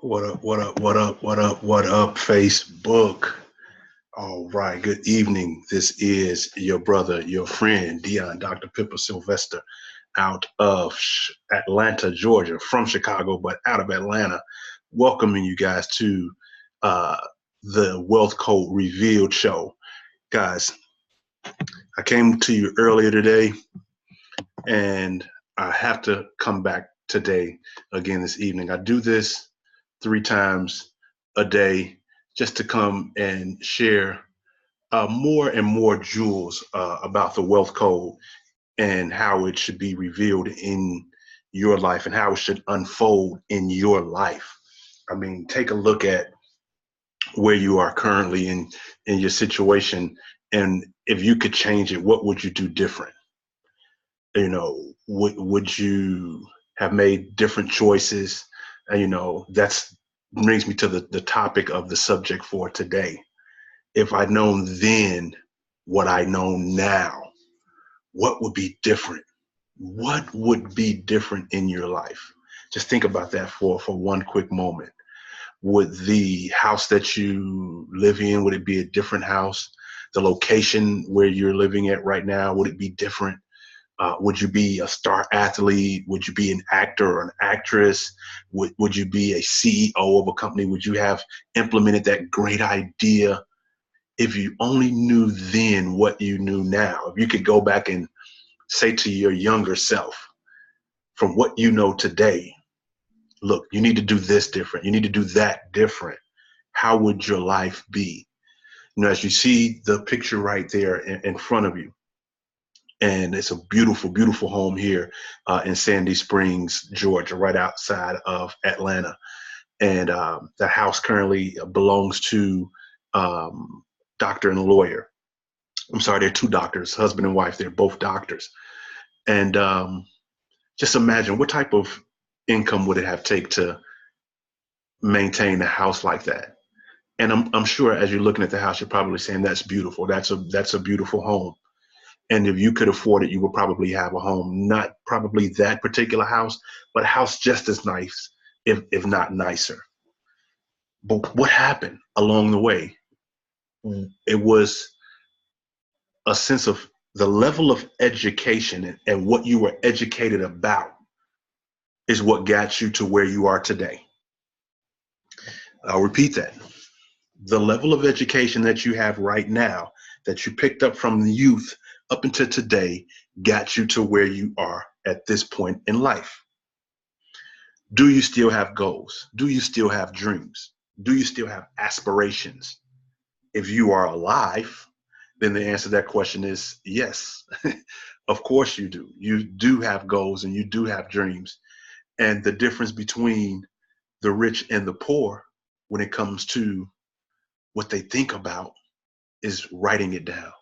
What up, what up, what up, what up, what up, Facebook? All right, good evening. This is your brother, your friend, Dr. Pippa Sylvester, out of Atlanta, Georgia, from Chicago, but out of Atlanta, welcoming you guys to uh, the Wealth Code Revealed show. Guys, I came to you earlier today, and I have to come back today again this evening. I do this 3 times a day just to come and share more and more jewels about the wealth code and how it should be revealed in your life and how it should unfold in your life. I mean, take a look at where you are currently in your situation, and if you could change it, what would you do different? Would you have made different choices? And that's brings me to the topic of the subject for today. If I'd known then what I know now, what would be different? What would be different in your life? Just think about that for one quick moment. Would the house that you live in, would it be a different house? The location where you're living at right now, would it be different? Would you be a star athlete? Would you be an actor or an actress? Would you be a CEO of a company? Would you have implemented that great idea if you only knew then what you knew now? If you could go back and say to your younger self, from what you know today, look, you need to do this different. You need to do that different. How would your life be? As you see the picture right there in front of you, and it's a beautiful, beautiful home here in Sandy Springs, Georgia, right outside of Atlanta. And the house currently belongs to doctor and lawyer. I'm sorry, they're two doctors, husband and wife. They're both doctors. And just imagine what type of income would it have take to maintain a house like that? And I'm sure as you're looking at the house, you're probably saying that's beautiful. That's a beautiful home. And if you could afford it, you would probably have a home, not probably that particular house, but a house just as nice, if not nicer. But what happened along the way? It was a sense of the level of education and what you were educated about is what got you to where you are today. I'll repeat that. The level of education that you have right now, that you picked up from the youth up until today, got you to where you are at this point in life. Do you still have goals? Do you still have dreams? Do you still have aspirations? If you are alive, then the answer to that question is yes. Of course you do. You do have goals and you do have dreams. And the difference between the rich and the poor when it comes to what they think about is writing it down.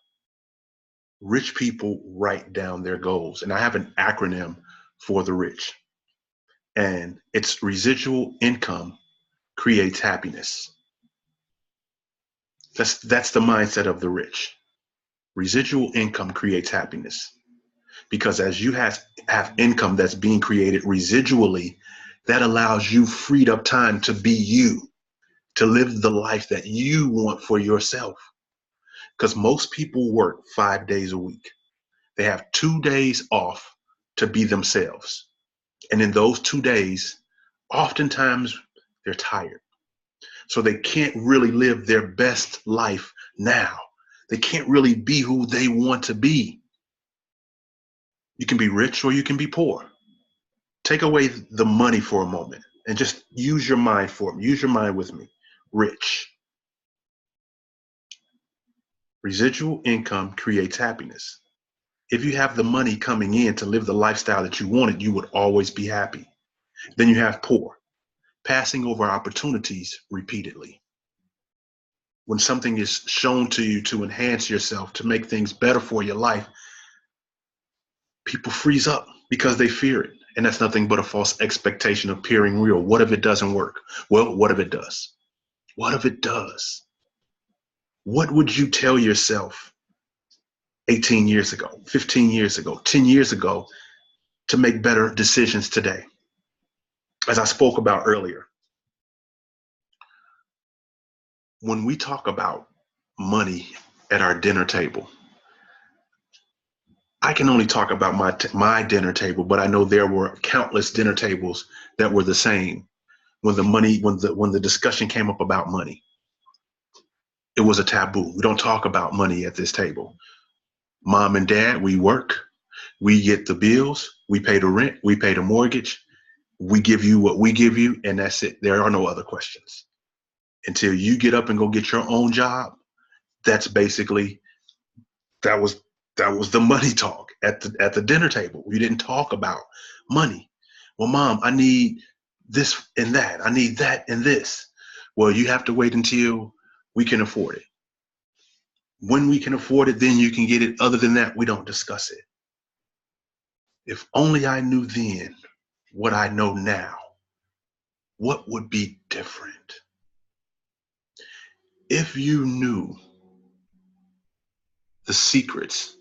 Rich people write down their goals. And I have an acronym for the rich, and it's residual income creates happiness. That's the mindset of the rich. Residual income creates happiness because as you have income that's being created residually, that allows you freed up time to be you, to live the life that you want for yourself. Because most people work 5 days a week. They have 2 days off to be themselves. And in those 2 days, oftentimes they're tired. So they can't really live their best life now. They can't really be who they want to be. You can be rich or you can be poor. Take away the money for a moment and just use your mind for me. Use your mind with me. Rich. Residual income creates happiness. If you have the money coming in to live the lifestyle that you wanted, you would always be happy. Then you have poor, passing over opportunities repeatedly. When something is shown to you to enhance yourself, to make things better for your life, people freeze up because they fear it. And that's nothing but a false expectation of appearing real. What if it doesn't work? Well, what if it does? What if it does? What would you tell yourself 18 years ago, 15 years ago, 10 years ago to make better decisions today? As I spoke about earlier, when we talk about money at our dinner table, I can only talk about my dinner table, but I know there were countless dinner tables that were the same. When the discussion came up about money, it was a taboo. We don't talk about money at this table. Mom and dad, we work, we get the bills, we pay the rent, we pay the mortgage, we give you what we give you, and that's it. There are no other questions. Until you get up and go get your own job, that's basically that was the money talk at the dinner table. We didn't talk about money. Well, mom, I need this and that. I need that and this. Well, you have to wait until we can afford it. When we can afford it, then you can get it. Other than that, we don't discuss it. If only I knew then what I know now, what would be different? If you knew the secrets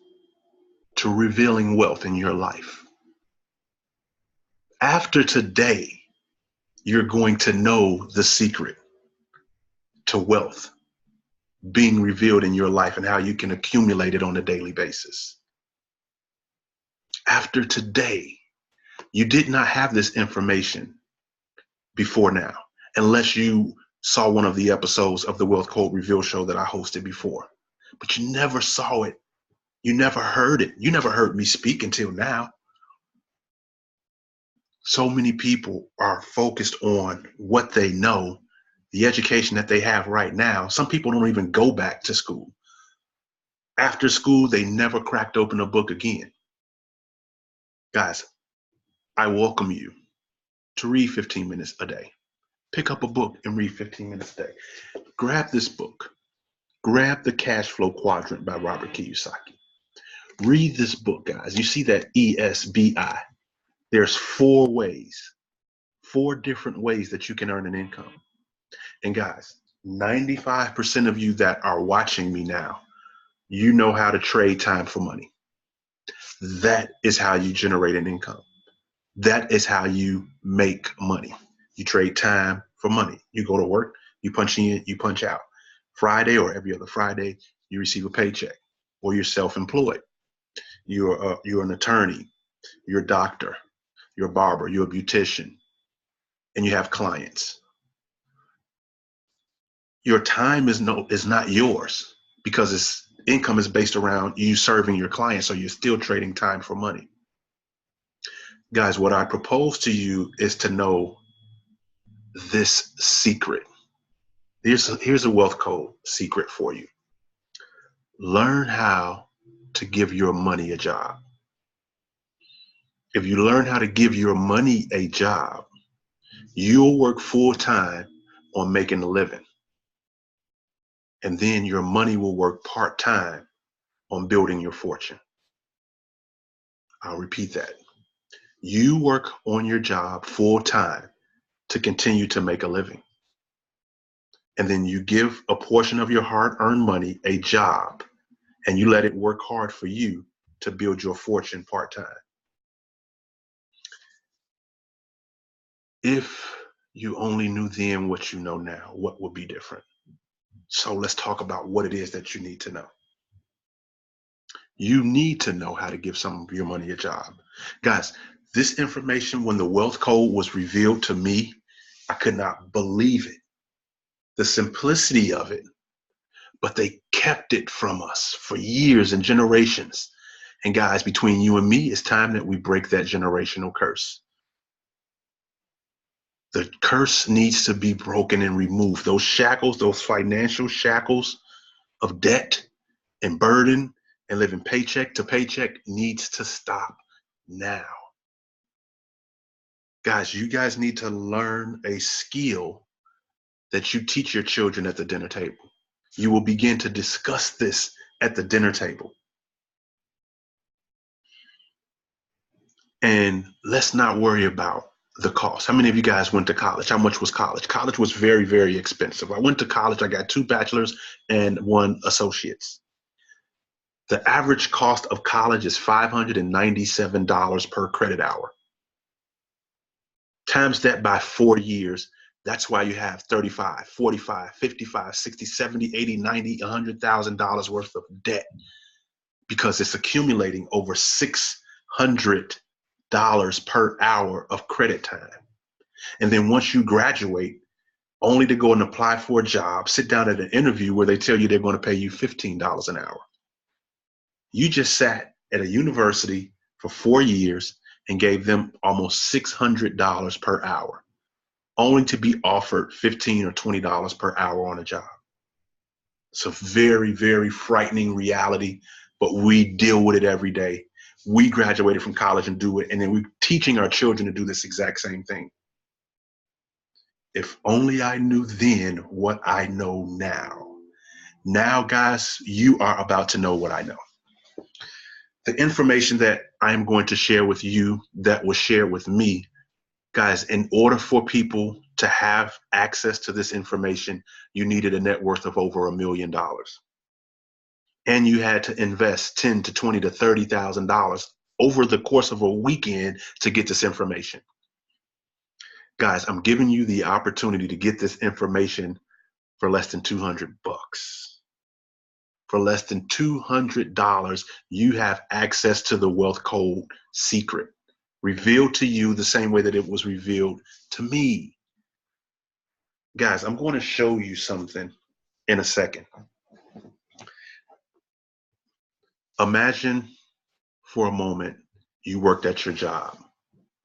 to revealing wealth in your life, after today, you're going to know the secret to wealth being revealed in your life and how you can accumulate it on a daily basis. After today, you did not have this information before now, unless you saw one of the episodes of the Wealth Code Reveal show that I hosted before. But you never saw it. You never heard it. You never heard me speak until now. So many people are focused on what they know, the education that they have right now. Some people don't even go back to school. After school, they never cracked open a book again. Guys, I welcome you to read 15 minutes a day. Pick up a book and read 15 minutes a day. Grab this book. Grab The Cash Flow Quadrant by Robert Kiyosaki. Read this book, guys. You see that ESBI. There's 4 different ways that you can earn an income. And guys, 95% of you that are watching me now, you know how to trade time for money. That is how you generate an income. That is how you make money. You trade time for money. You go to work, you punch in, you punch out. Friday or every other Friday, you receive a paycheck, or you're self-employed. You're an attorney, you're a doctor, you're a barber, you're a beautician, and you have clients. Your time is not yours, because income is based around you serving your clients, so you're still trading time for money. Guys, what I propose to you is to know this secret. Here's a wealth code secret for you. Learn how to give your money a job. If you learn how to give your money a job, you'll work full time on making a living. And then your money will work part time on building your fortune. I'll repeat that. You work on your job full time to continue to make a living. And then you give a portion of your hard-earned money a job, and you let it work hard for you to build your fortune part-time. If you only knew then what you know now, what would be different? So let's talk about what it is that you need to know. You need to know how to give some of your money a job. Guys, this information, when the wealth code was revealed to me, I could not believe it. The simplicity of it, but they kept it from us for years and generations. And guys, between you and me, it's time that we break that generational curse. The curse needs to be broken and removed. Those shackles, those financial shackles of debt and burden and living paycheck to paycheck needs to stop now. Guys, you guys need to learn a skill that you teach your children at the dinner table. You will begin to discuss this at the dinner table. And let's not worry about the cost. How many of you guys went to college? How much was college? College was very, very expensive. I went to college. I got 2 bachelors and 1 associate's. The average cost of college is $597 per credit hour. Times that by 4 years, That's why you have 35, 45, 55, 60, 70, 80, 90, $100,000 worth of debt, because it's accumulating over $600 per hour of credit time. And then once you graduate, only to go and apply for a job, sit down at an interview where they tell you they're going to pay you $15 an hour. You just sat at a university for 4 years and gave them almost $600 per hour, only to be offered $15 or $20 per hour on a job. It's a very, very frightening reality, but we deal with it every day. We graduated from college and do it, and then we're teaching our children to do this exact same thing. If only I knew then what I know now. Now, guys, you are about to know what I know. The information that I'm going to share with you, that was shared with me, guys, in order for people to have access to this information, you needed a net worth of over $1 million. And you had to invest $10,000 to $20,000 to $30,000 over the course of a weekend to get this information. Guys, I'm giving you the opportunity to get this information for less than $200. For less than $200, you have access to the wealth code secret, revealed to you the same way that it was revealed to me. Guys, I'm going to show you something in a second. Imagine for a moment you worked at your job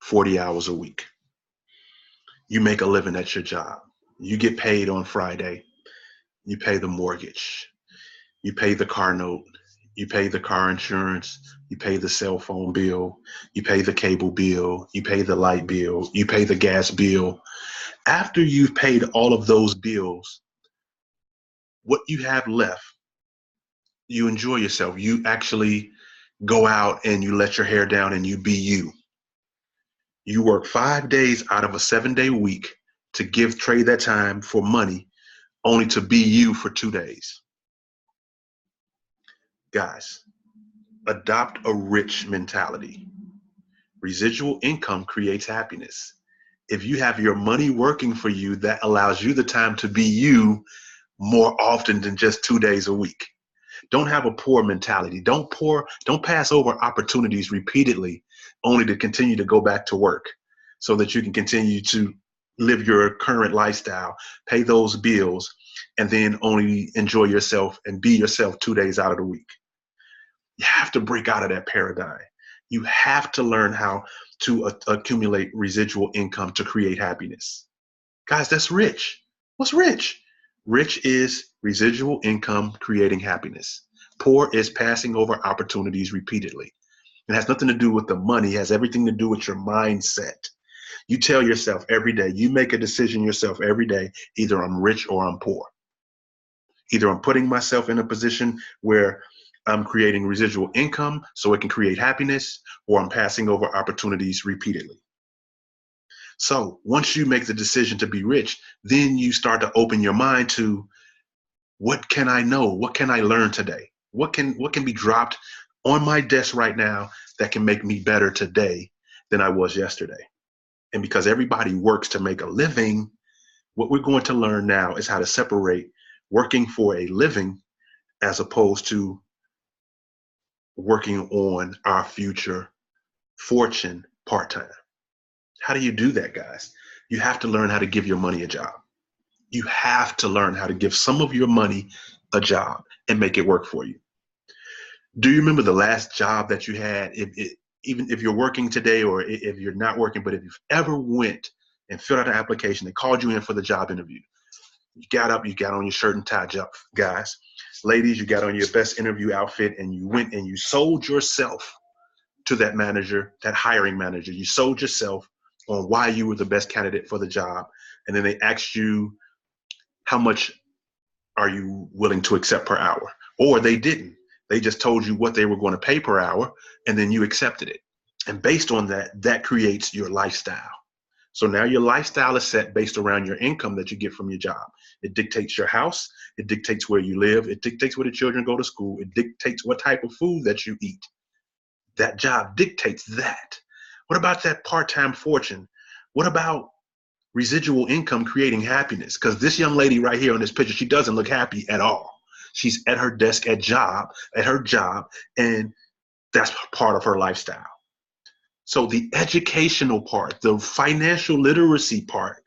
40 hours a week. You make a living at your job. You get paid on Friday. You pay the mortgage. You pay the car note. You pay the car insurance. You pay the cell phone bill. You pay the cable bill. You pay the light bill. You pay the gas bill. After you've paid all of those bills, what you have left, you enjoy yourself. You actually go out and you let your hair down and you be you. You work 5 days out of a 7-day week to trade that time for money, only to be you for 2 days. Guys, adopt a rich mentality. Residual income creates happiness. If you have your money working for you, that allows you the time to be you more often than just 2 days a week. Don't have a poor mentality. Don't pass over opportunities repeatedly only to continue to go back to work so that you can continue to live your current lifestyle, pay those bills, and then only enjoy yourself and be yourself 2 days out of the week. You have to break out of that paradigm. You have to learn how to accumulate residual income to create happiness. Guys, that's rich. What's rich? Rich is residual income creating happiness. Poor is passing over opportunities repeatedly. It has nothing to do with the money. It has everything to do with your mindset. You tell yourself every day, you make a decision yourself every day, either I'm rich or I'm poor. Either I'm putting myself in a position where I'm creating residual income so it can create happiness, or I'm passing over opportunities repeatedly. So once you make the decision to be rich, then you start to open your mind to, what can I know? What can I learn today? What can be dropped on my desk right now that can make me better today than I was yesterday? And because everybody works to make a living, what we're going to learn now is how to separate working for a living as opposed to working on our future fortune part-time. How do you do that, guys? You have to learn how to give your money a job. You have to learn how to give some of your money a job and make it work for you. Do you remember the last job that you had? Even if you're working today, or if you're not working, but if you've ever went and filled out an application, they called you in for the job interview. You got up, you got on your shirt and tie, guys. Ladies, you got on your best interview outfit and you went and you sold yourself to that manager, that hiring manager. You sold yourself on why you were the best candidate for the job. And then they asked you, how much are you willing to accept per hour? Or they didn't. They just told you what they were going to pay per hour, and then you accepted it. And based on that, that creates your lifestyle. So now your lifestyle is set based around your income that you get from your job. It dictates your house. It dictates where you live. It dictates where the children go to school. It dictates what type of food that you eat. That job dictates that. What about that part-time fortune? What about Residual income creating happiness. Because this young lady right here on this picture, she doesn't look happy at all. She's at her desk at her job, and that's part of her lifestyle. So the educational part, the financial literacy part,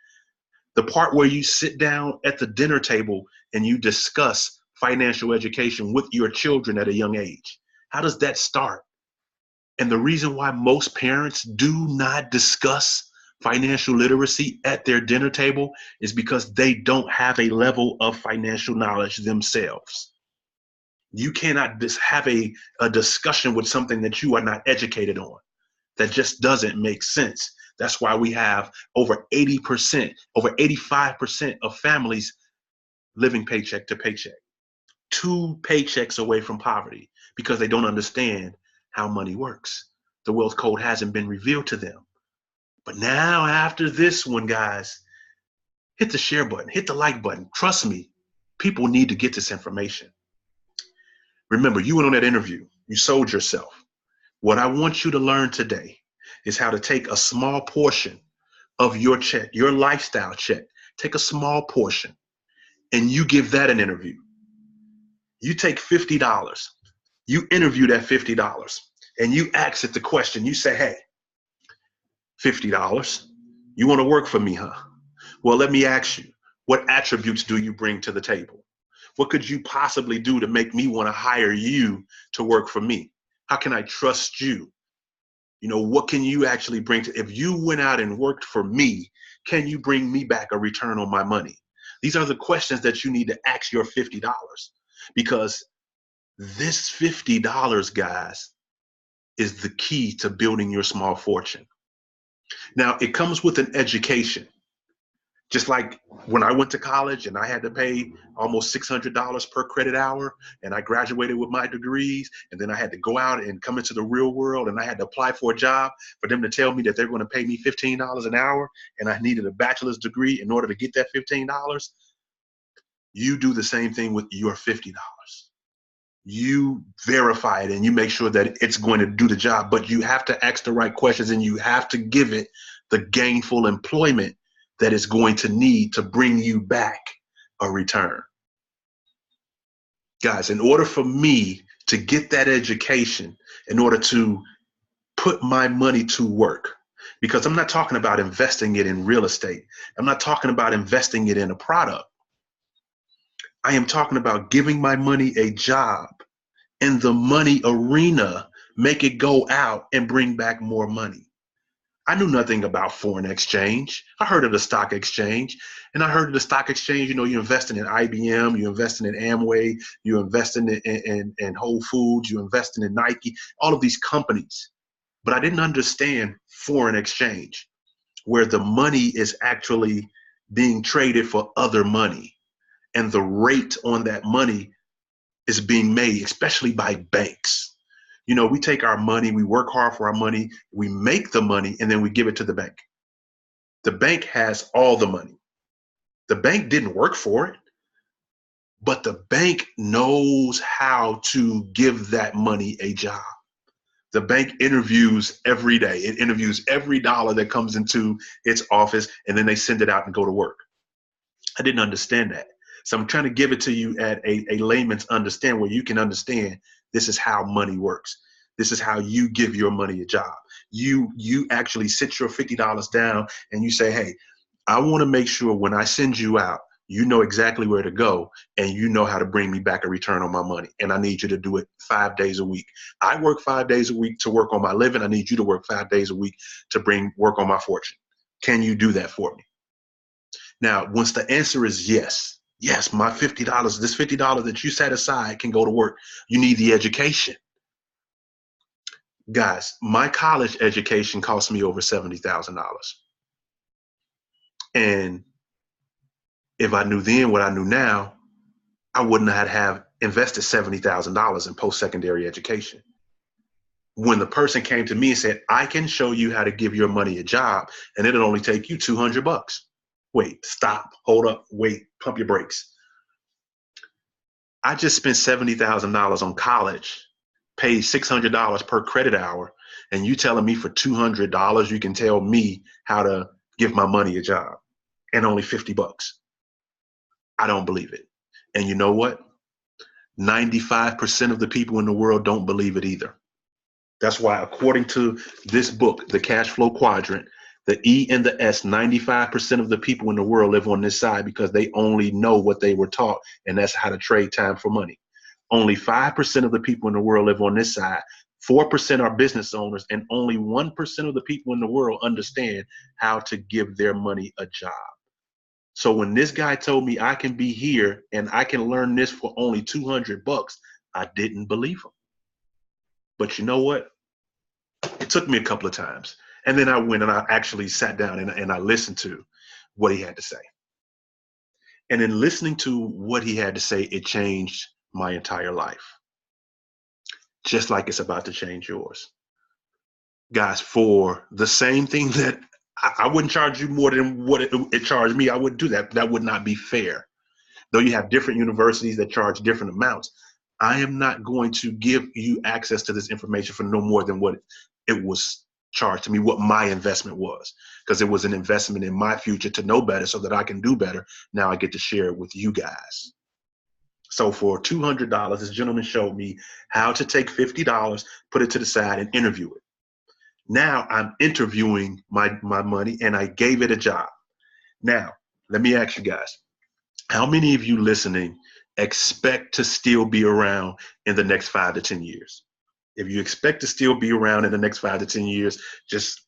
the part where you sit down at the dinner table and you discuss financial education with your children at a young age. How does that start? And the reason why most parents do not discuss financial literacy at their dinner table is because they don't have a level of financial knowledge themselves. You cannot just have a discussion with something that you are not educated on. That just doesn't make sense. That's why we have over 80%, over 85% of families living paycheck to paycheck, 2 paychecks away from poverty, because they don't understand how money works. The wealth code hasn't been revealed to them. But now after this one, guys, hit the share button, hit the like button. Trust me, people need to get this information. Remember, you went on that interview, you sold yourself. What I want you to learn today is how to take a small portion of your check, your lifestyle check, take a small portion, and you give that an interview. You take $50, you interview that $50, and you ask it the question. You say, hey, $50, you want to work for me, huh? Well, let me ask you, what attributes do you bring to the table? What could you possibly do to make me want to hire you to work for me? How can I trust you? You know, what can you actually bring to, if you went out and worked for me, can you bring me back a return on my money? These are the questions that you need to ask your $50, because this $50, guys, is the key to building your small fortune. Now, it comes with an education. Just like when I went to college and I had to pay almost $600 per credit hour, and I graduated with my degrees, and then I had to go out and come into the real world, and I had to apply for a job for them to tell me that they're going to pay me $15 an hour, and I needed a bachelor's degree in order to get that $15. You do the same thing with your $50. You verify it and you make sure that it's going to do the job, but you have to ask the right questions, and you have to give it the gainful employment that is going to need to bring you back a return. Guys, in order for me to get that education, in order to put my money to work, because I'm not talking about investing it in real estate. I'm not talking about investing it in a product. I am talking about giving my money a job in the money arena, make it go out and bring back more money. I knew nothing about foreign exchange. I heard of the stock exchange, and I heard of the stock exchange. You know, you're investing in IBM, you're investing in Amway, you're investing in Whole Foods, you're investing in Nike, all of these companies. But I didn't understand foreign exchange, where the money is actually being traded for other money, and the rate on that money is being made, especially by banks. You know, we take our money, we work hard for our money, we make the money, and then we give it to the bank. The bank has all the money. The bank didn't work for it, but the bank knows how to give that money a job. The bank interviews every day. It interviews every dollar that comes into its office, and then they send it out and go to work. I didn't understand that. So I'm trying to give it to you at a layman's understand, where you can understand this is how money works. This is how you give your money a job. You actually sit your $50 down and you say, hey, I want to make sure when I send you out, you know exactly where to go, and you know how to bring me back a return on my money. And I need you to do it 5 days a week. I work 5 days a week to work on my living. I need you to work 5 days a week to work on my fortune. Can you do that for me? Now, once the answer is yes, my $50, this $50 that you set aside can go to work. You need the education. Guys, my college education cost me over $70,000. And if I knew then what I knew now, I wouldn't have invested $70,000 in post-secondary education. When the person came to me and said, I can show you how to give your money a job, and it'll only take you $200. Wait, stop, hold up, wait, pump your brakes. I just spent $70,000 on college, paid $600 per credit hour, and you telling me for $200 you can tell me how to give my money a job? and only 50 bucks. I don't believe it. And you know what? 95% of the people in the world don't believe it either. That's why, according to this book, The Cash Flow Quadrant, the E and the S, 95% of the people in the world live on this side because they only know what they were taught, and that's how to trade time for money. Only 5% of the people in the world live on this side. 4% are business owners, and only 1% of the people in the world understand how to give their money a job. So when this guy told me I can be here and I can learn this for only 200 bucks, I didn't believe him. But you know what? It took me a couple of times. And then I went and I actually sat down and I listened to what he had to say. And in listening to what he had to say, it changed my entire life. Just like it's about to change yours. Guys, for the same thing that I wouldn't charge you more than what it charged me, I wouldn't do that. That would not be fair. Though you have different universities that charge different amounts, I am not going to give you access to this information for no more than what it was charged to me, what my investment was, because it was an investment in my future to know better so that I can do better. Now I get to share it with you guys. So for $200, this gentleman showed me how to take $50, put it to the side, and interview it. Now I'm interviewing my money, and I gave it a job. Now, let me ask you guys, how many of you listening expect to still be around in the next 5 to 10 years? If you expect to still be around in the next 5 to 10 years, just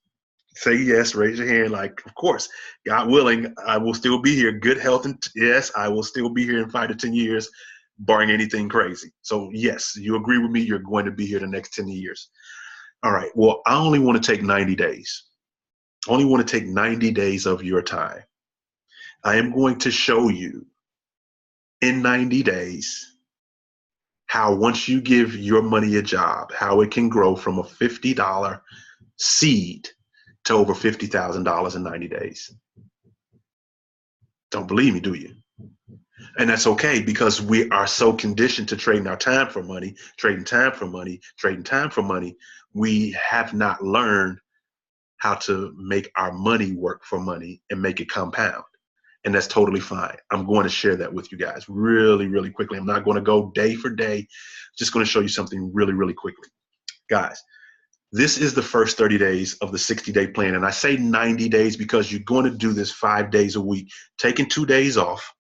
say yes, raise your hand. Like, of course, God willing, I will still be here. Good health, and yes, I will still be here in 5 to 10 years, barring anything crazy. So yes, you agree with me, you're going to be here the next 10 years. All right, well, I only want to take 90 days. I only want to take 90 days of your time. I am going to show you in 90 days how once you give your money a job, how it can grow from a $50 seed to over $50,000 in 90 days. Don't believe me, do you? And that's okay, because we are so conditioned to trading our time for money, trading time for money, trading time for money. We have not learned how to make our money work for money and make it compound. And that's totally fine. I'm going to share that with you guys really, really quickly. I'm not going to go day for day. Just going to show you something really, really quickly. Guys, this is the first 30 days of the 60-day plan. And I say 90 days because you're going to do this 5 days a week, taking 2 days off.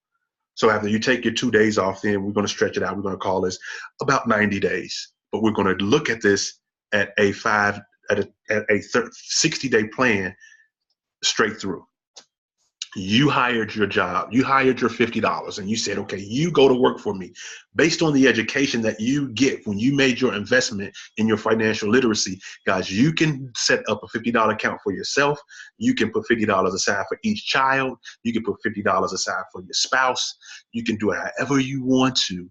So after you take your 2 days off, then we're going to stretch it out. We're going to call this about 90 days. But we're going to look at this at a 60-day plan straight through. You hired your job, you hired your $50, and you said, okay, you go to work for me. Based on the education that you get when you made your investment in your financial literacy, guys, you can set up a $50 account for yourself. You can put $50 aside for each child. You can put $50 aside for your spouse. You can do it however you want to.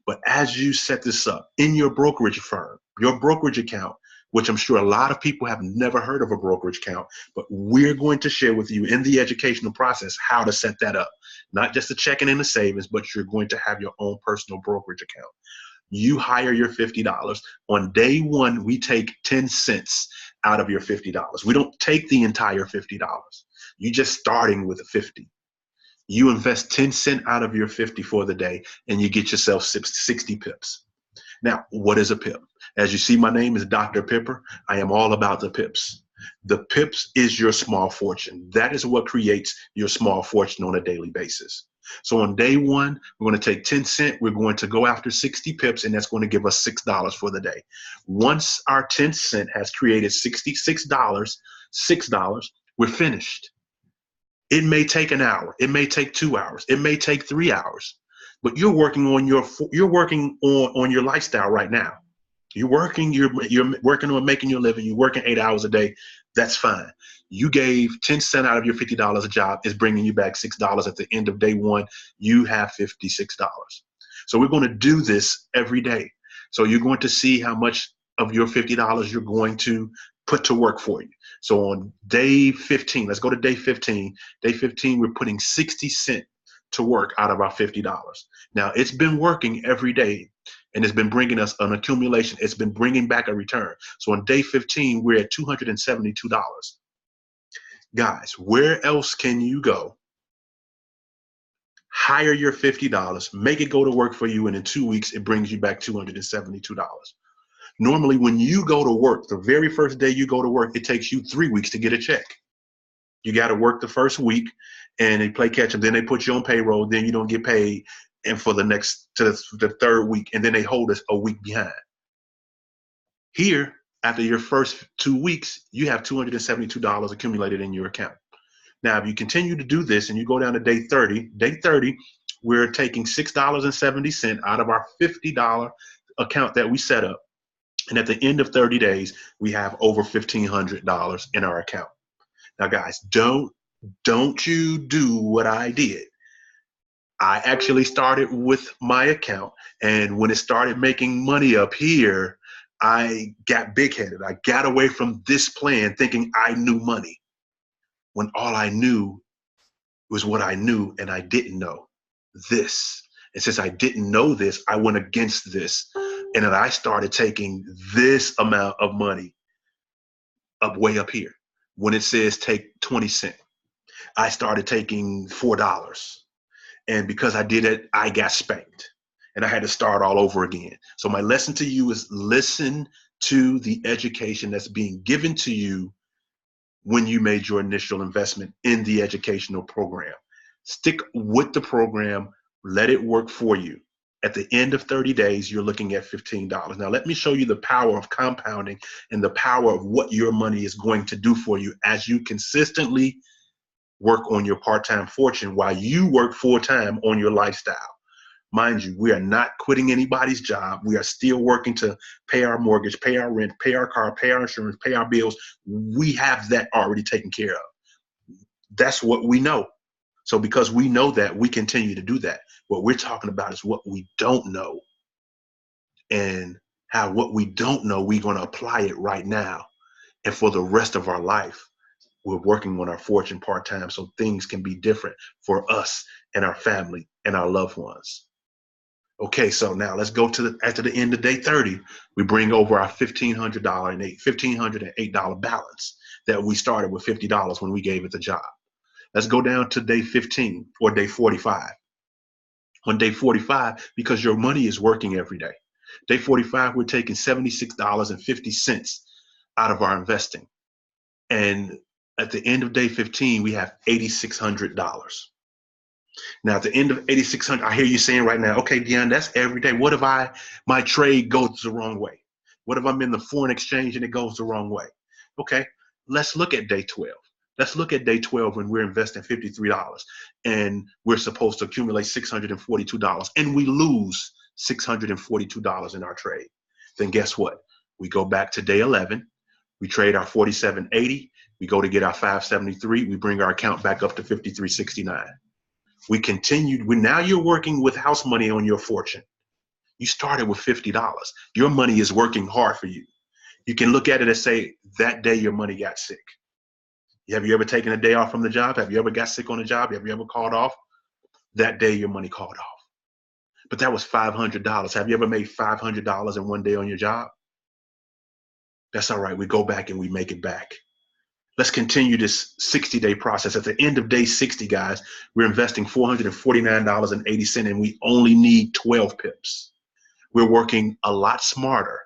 But as you set this up in your brokerage firm, your brokerage account, which I'm sure a lot of people have never heard of a brokerage account, but we're going to share with you in the educational process how to set that up. Not just a checking and a savings, but you're going to have your own personal brokerage account. You hire your $50. On day one, we take 10 cents out of your $50. We don't take the entire $50. You're just starting with a 50. You invest 10 cents out of your 50 for the day, and you get yourself 60 pips. Now, what is a pip? As you see, my name is Dr. Pipper. I am all about the pips. The pips is your small fortune. That is what creates your small fortune on a daily basis. So on day one, we're going to take 10 cents. We're going to go after 60 pips, and that's going to give us $6 for the day. Once our 10 cent has created $6, we're finished. It may take an hour. It may take 2 hours. It may take 3 hours. But you're working on your lifestyle right now. You're working on making your living. You're working 8 hours a day. That's fine. You gave 10 cents out of your $50 a job. It's bringing you back $6 at the end of day one. You have $56. So we're going to do this every day. So you're going to see how much of your $50 you're going to put to work for you. So on day 15, let's go to day 15. Day 15, we're putting 60 cents to work out of our $50. Now, it's been working every day, and it's been bringing us an accumulation. It's been bringing back a return. So on day 15, we're at $272. Guys, where else can you go hire your $50, make it go to work for you, and in 2 weeks, it brings you back $272. Normally, when you go to work, the very first day you go to work, it takes you 3 weeks to get a check. You got to work the first week, and they play catch up. Then they put you on payroll. Then you don't get paid, and for the next to the third week, and then they hold us a week behind. Here, after your first 2 weeks, you have $272 accumulated in your account. Now, if you continue to do this and you go down to day 30, we're taking $6.70 out of our $50 account that we set up. And at the end of 30 days, we have over $1,500 in our account. Now, guys, don't you do what I did. I actually started with my account, and when it started making money up here, I got big-headed. I got away from this plan thinking I knew money, when all I knew was what I knew, and I didn't know this. And since I didn't know this, I went against this, and then I started taking this amount of money up way up here. When it says take 20 cents, I started taking $4. And because I did it, I got spanked, and I had to start all over again. So my lesson to you is listen to the education that's being given to you when you made your initial investment in the educational program. Stick with the program, let it work for you. At the end of 30 days, you're looking at $15. Now, let me show you the power of compounding and the power of what your money is going to do for you as you consistently work on your part-time fortune while you work full-time on your lifestyle. Mind you, we are not quitting anybody's job. We are still working to pay our mortgage, pay our rent, pay our car, pay our insurance, pay our bills. We have that already taken care of. That's what we know. So because we know that, we continue to do that. What we're talking about is what we don't know, and how what we don't know, we're going to apply it right now. And for the rest of our life, we're working on our fortune part-time so things can be different for us and our family and our loved ones. Okay, so now let's go to after the end of day 30, we bring over our $1,508 balance that we started with $50 when we gave it the job. Let's go down to day 15 or day 45. On day 45, because your money is working every day. Day 45, we're taking $76.50 out of our investing. And at the end of day 15, we have $8,600. Now, at the end of 8,600, I hear you saying right now, okay, Dion, that's every day. What if my trade goes the wrong way? What if I'm in the foreign exchange and it goes the wrong way? Okay, let's look at day 12. Let's look at day 12 when we're investing $53 and we're supposed to accumulate $642 and we lose $642 in our trade. Then guess what? We go back to day 11. We trade our $47.80. We go to get our $573. We bring our account back up to $53.69. We continued. Now you're working with house money on your fortune. You started with $50. Your money is working hard for you. You can look at it and say, that day your money got sick. Have you ever taken a day off from the job? Have you ever got sick on the job? Have you ever called off? That day your money called off. But that was $500. Have you ever made $500 in one day on your job? That's all right. We go back and we make it back. Let's continue this 60-day process. At the end of day 60, guys, we're investing $449.80, and we only need 12 pips. We're working a lot smarter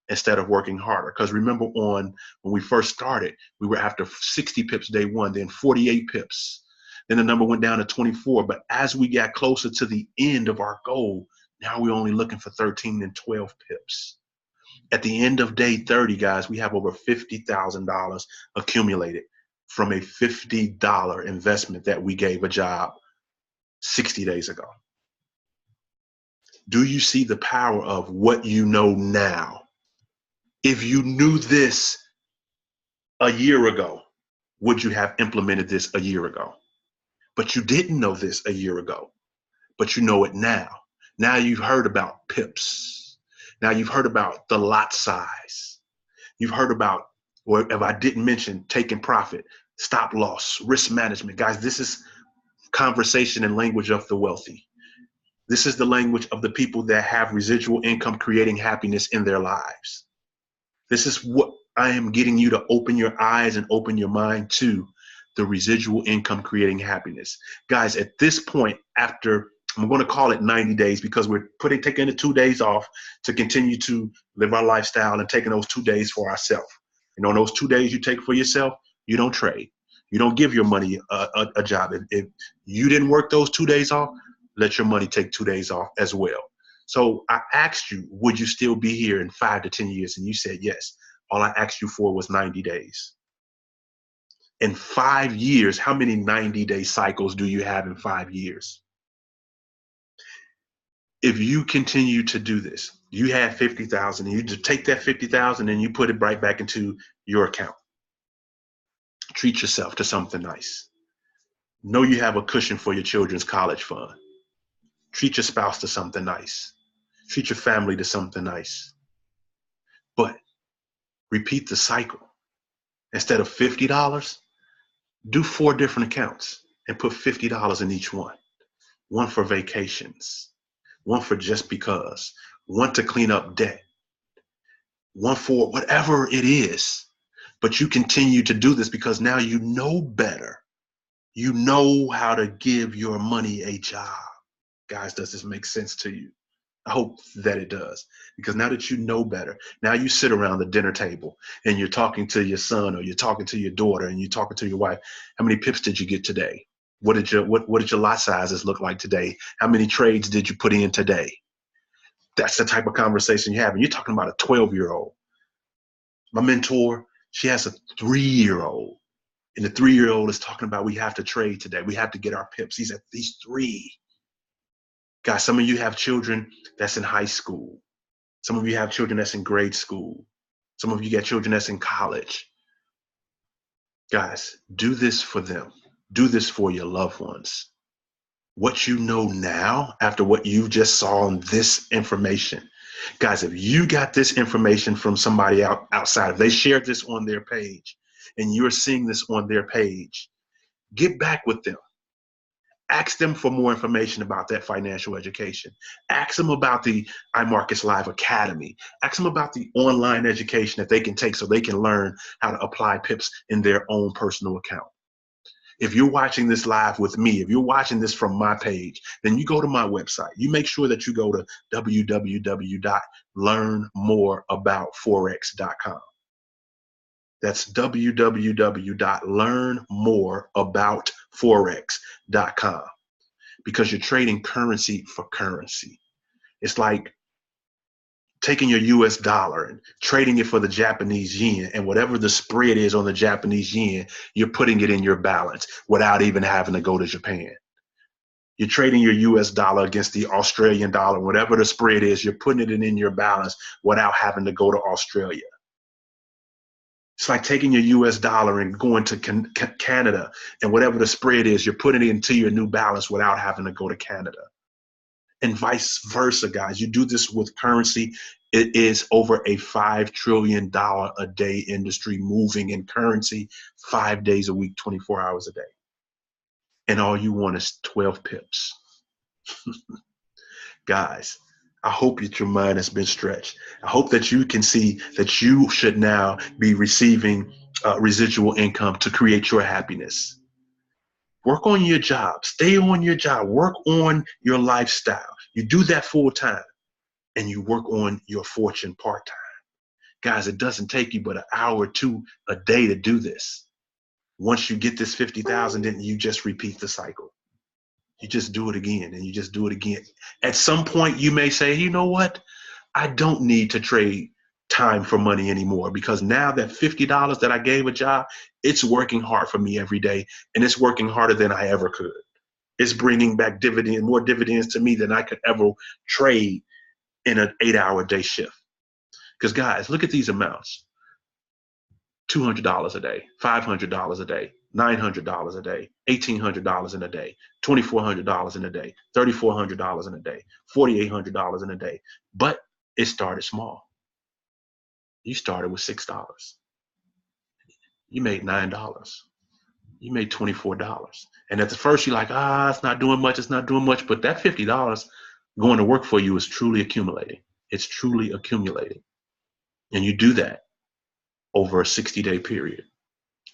instead of working harder. Because remember, when we first started, we were after 60 pips day one, then 48 pips. Then the number went down to 24. But as we got closer to the end of our goal, now we're only looking for 13 and 12 pips. At the end of day 30, guys, we have over $50,000 accumulated from a $50 investment that we gave a job 60 days ago. Do you see the power of what you know now? If you knew this a year ago, would you have implemented this a year ago? But you didn't know this a year ago, but you know it now. Now you've heard about pips. Now you've heard about the lot size. You've heard about, or if I didn't mention, taking profit, stop loss, risk management. Guys, this is conversation and language of the wealthy. This is the language of the people that have residual income creating happiness in their lives. This is what I am getting you to open your eyes and open your mind to the residual income creating happiness. Guys, at this point, after, I'm going to call it 90 days because we're taking the 2 days off to continue to live our lifestyle and taking those 2 days for ourselves. You know, those 2 days you take for yourself, you don't trade. You don't give your money a job. If you didn't work those 2 days off, let your money take 2 days off as well. So I asked you, would you still be here in 5 to 10 years? And you said yes. All I asked you for was 90 days. In 5 years, how many 90-day cycles do you have in 5 years? If you continue to do this, you have 50,000, and you just take that 50,000 and you put it right back into your account. Treat yourself to something nice. Know you have a cushion for your children's college fund. Treat your spouse to something nice. Treat your family to something nice. But repeat the cycle. Instead of $50, do 4 different accounts and put $50 in each one. One for vacations, one for just because, one to clean up debt, one for whatever it is. But you continue to do this because now you know better. You know how to give your money a job. Guys, does this make sense to you? I hope that it does, because now that you know better, now you sit around the dinner table and you're talking to your son, or you're talking to your daughter, and you're talking to your wife. How many pips did you get today? What did your lot sizes look like today? How many trades did you put in today? That's the type of conversation you have. And you're talking about a 12-year-old. My mentor, she has a 3-year-old. And the 3-year-old is talking about, we have to trade today. We have to get our pips. He's at these 3. Guys, some of you have children that's in high school. Some of you have children that's in grade school. Some of you got children that's in college. Guys, do this for them. Do this for your loved ones. What you know now, after what you just saw on this information, guys, if you got this information from somebody outside, if they shared this on their page and you're seeing this on their page, get back with them. Ask them for more information about that financial education. Ask them about the iMarkets Live Academy. Ask them about the online education that they can take so they can learn how to apply pips in their own personal account. If you're watching this live with me, if you're watching this from my page, then you go to my website. You make sure that you go to www.learnmoreaboutforex.com. That's www.learnmoreaboutforex.com, because you're trading currency for currency. It's like taking your US dollar and trading it for the Japanese yen, and whatever the spread is on the Japanese yen, you're putting it in your balance without even having to go to Japan. You're trading your US dollar against the Australian dollar, whatever the spread is, you're putting it in your balance without having to go to Australia. It's like taking your US dollar and going to Canada, and whatever the spread is, you're putting it into your new balance without having to go to Canada. And vice versa, guys. You do this with currency. It is over a $5 trillion a day industry moving in currency 5 days a week, 24 hours a day. And all you want is 12 pips. Guys, I hope that your mind has been stretched. I hope that you can see that you should now be receiving residual income to create your happiness. Work on your job. Stay on your job. Work on your lifestyle. You do that full time, and you work on your fortune part time. Guys, it doesn't take you but an hour or 2 a day to do this. Once you get this 50,000, then you just repeat the cycle. You just do it again, and you just do it again. At some point, you may say, you know what? I don't need to trade time for money anymore, because now that $50 that I gave a job, it's working hard for me every day, and it's working harder than I ever could. It's bringing back more dividends to me than I could ever trade in an 8-hour day shift. Because guys, look at these amounts. $200 a day, $500 a day, $900 a day, $1,800 in a day, $2,400 in a day, $3,400 in a day, $4,800 in a day. But it started small. You started with $6. You made $9. You made $24. And at the first you're like, it's not doing much, it's not doing much. But that $50 going to work for you is truly accumulating. It's truly accumulating. And you do that over a 60-day period.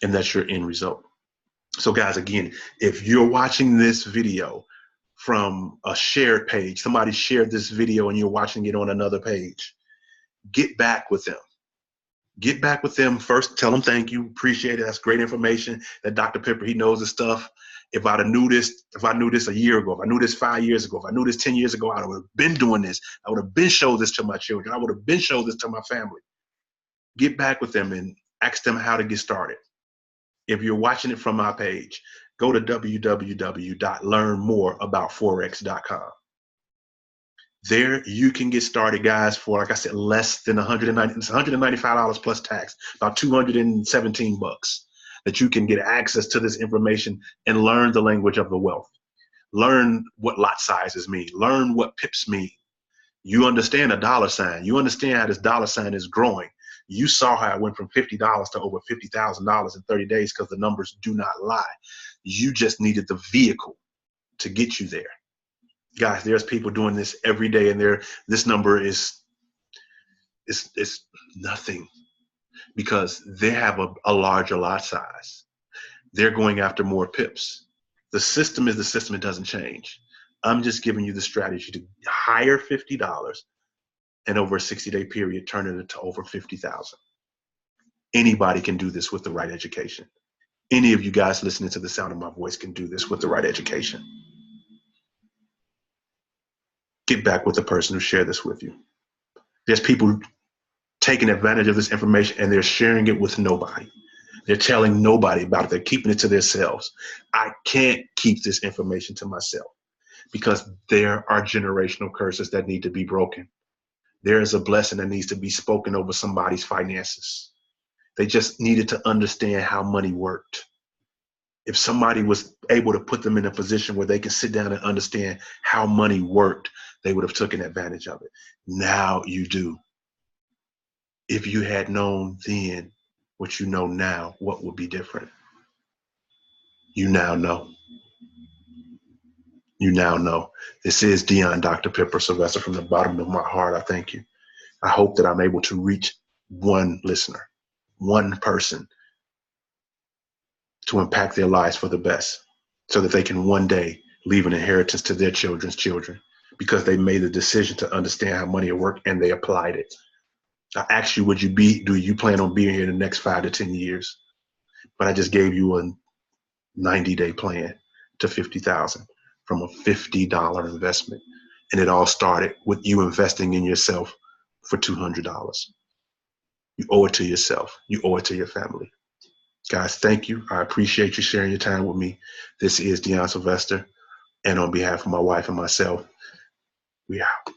And that's your end result. So guys, again, if you're watching this video from a shared page, somebody shared this video and you're watching it on another page, get back with them. Get back with them first. Tell them thank you, appreciate it. That's great information. That Dr. Pepper, he knows his stuff. If I knew this a year ago, if I knew this 5 years ago, if I knew this 10 years ago, I would have been doing this. I would have been showing this to my children. I would have been showing this to my family. Get back with them and ask them how to get started. If you're watching it from my page, go to www.learnmoreaboutforex.com. There you can get started, guys, for, like I said, less than $195 plus tax, about 217 bucks, that you can get access to this information and learn the language of the wealth. Learn what lot sizes mean. Learn what pips mean. You understand a dollar sign. You understand how this dollar sign is growing. You saw how it went from $50 to over $50,000 in 30 days because the numbers do not lie. You just needed the vehicle to get you there. Guys, there's people doing this every day, and this number is nothing because they have a larger lot size. They're going after more pips. The system is the system. It doesn't change. I'm just giving you the strategy to hire $50 and over a 60-day period, turn it into over 50,000. Anybody can do this with the right education. Any of you guys listening to the sound of my voice can do this with the right education. Get back with the person who shared this with you. There's people taking advantage of this information and they're sharing it with nobody. They're telling nobody about it. They're keeping it to themselves. I can't keep this information to myself because there are generational curses that need to be broken. There is a blessing that needs to be spoken over somebody's finances. They just needed to understand how money worked. If somebody was able to put them in a position where they can sit down and understand how money worked, they would have taken advantage of it. Now you do. If you had known then what you know now, what would be different? You now know. You now know. This is Dion, Dr. Pepper, Sylvester. From the bottom of my heart, I thank you. I hope that I'm able to reach one listener, one person, to impact their lives for the best so that they can one day leave an inheritance to their children's children because they made the decision to understand how money will work and they applied it. I asked you, do you plan on being here in the next 5 to 10 years? But I just gave you a 90-day plan to 50,000 from a $50 investment. And it all started with you investing in yourself for $200. You owe it to yourself. You owe it to your family. Guys, thank you. I appreciate you sharing your time with me. This is Dion Sylvester. And on behalf of my wife and myself, we out.